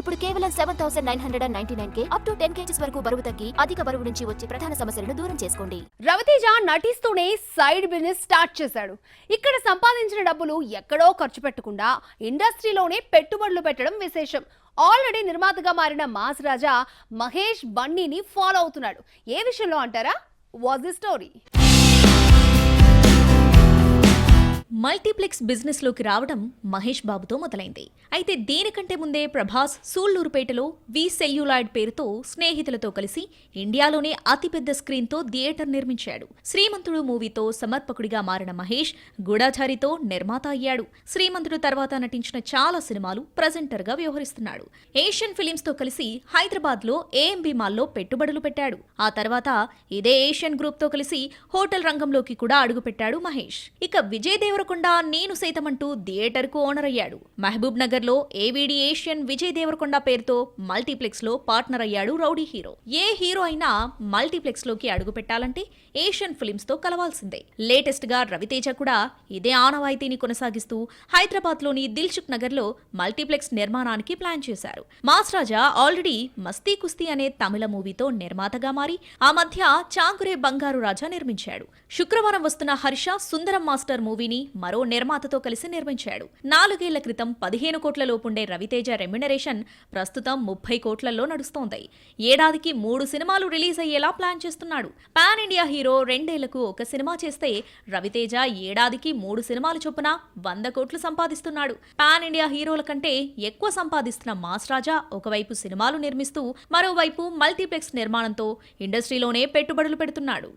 ఇప్పుడు కేవలం 7,999K up to 10 kgs వరకు బరువు తగ్గి అధిక బరువు నుంచి వచ్చే ప్రధాన సమస్యలను దూరం చేసుకోండి. రవితేజ నటిస్తూనే సైడ్ బిజినెస్ స్టార్ట్ చేశాడు. ఇక్కడ సంపాదించిన డబ్బులు ఎక్కడో ఖర్చు పెట్టకుండా ఇండస్ట్రీలోనే పెట్టుబడులు పెట్టడం విశేషం. ఆల్రెడీ నిర్మాతగా మారిన మాస్ రాజా మహేష్ బన్నీని ఫాలో అవుతున్నాడు. ఏ విషయంలో అంటారా? Was the story. మల్టీప్లెక్స్ బిజినెస్లోకి రావడం మహేష్ బాబుతో మొదలైంది. అయితే దీనికంటే ముందే ప్రభాస్ సూళ్లూరుపేటలో వి సెల్యులాయిడ్ పేరుతో స్నేహితులతో కలిసి ఇండియాలోనే అతిపెద్ద స్క్రీన్తో థియేటర్ నిర్మించాడు. శ్రీమంతుడు మూవీతో సమర్పకుడిగా మారిన మహేష్ గూఢాచారితో నిర్మాత అయ్యాడు. శ్రీమంతుడు తర్వాత నటించిన చాలా సినిమాలు ప్రెజెంటర్గా వ్యవహరిస్తున్నాడు. ఏషియన్ ఫిలిమ్స్తో కలిసి హైదరాబాద్లో ఏఎంబీ మాల్లో పెట్టుబడులు పెట్టాడు. ఆ తర్వాత ఇదే ఏషియన్ గ్రూప్తో కలిసి హోటల్ రంగంలోకి కూడా అడుగుపెట్టాడు మహేష్. ఇక విజయ్ దేవరకొండ నేను సైతమంటూ థియేటర్ కు ఓనర్ అయ్యాడు. మహబూబ్ నగర్ లో ఏవిడి ఏషియన్ విజయ్ దేవరకొండ పేరుతో మల్టీప్లెక్స్ లో పార్ట్నర్ అయ్యాడు రౌడీ హీరో. ఏ హీరో అయినా మల్టీప్లెక్స్ లోకి అడుగు పెట్టాలంటే ఏషియన్ ఫిలిమ్స్ తో కలవాల్సిందే. లేటెస్ట్ గా రవితేజ కూడా ఇదే ఆనవాయితీని కొనసాగిస్తూ హైదరాబాద్ లోని దిల్సుఖ్ నగర్ లో మల్టీప్లెక్స్ నిర్మాణానికి ప్లాన్ చేశారు. మాస్ రాజా ఆల్రెడీ మస్తీ కుస్తీ అనే తమిళ మూవీతో నిర్మాతగా మారి ఆ మధ్య చాంగురే బంగారు రాజా నిర్మించాడు. శుక్రవారం వస్తున్న హర్ష సుందరం మాస్టర్ మూవీని మరో నిర్మాతతో కలిసి నిర్మించాడు. 4 ఏళ్ల క్రితం 15 కోట్ల లోపుండే రవితేజ రెమ్యునరేషన్ ప్రస్తుతం 30 కోట్లలో నడుస్తోంది. ఏడాదికి 3 సినిమాలు రిలీజ్ అయ్యేలా ప్లాన్ చేస్తున్నాడు. పాన్ ఇండియా హీరో 2 ఏళ్లకు ఒక సినిమా చేస్తే రవితేజ ఏడాదికి 3 సినిమాలు చొప్పున 100 కోట్లు సంపాదిస్తున్నాడు. పాన్ ఇండియా హీరోల కంటే ఎక్కువ సంపాదిస్తున్న మాస్ రాజా ఒకవైపు సినిమాలు నిర్మిస్తూ మరోవైపు మల్టీప్లెక్స్ నిర్మాణంతో ఇండస్ట్రీలోనే పెట్టుబడులు పెడుతున్నాడు.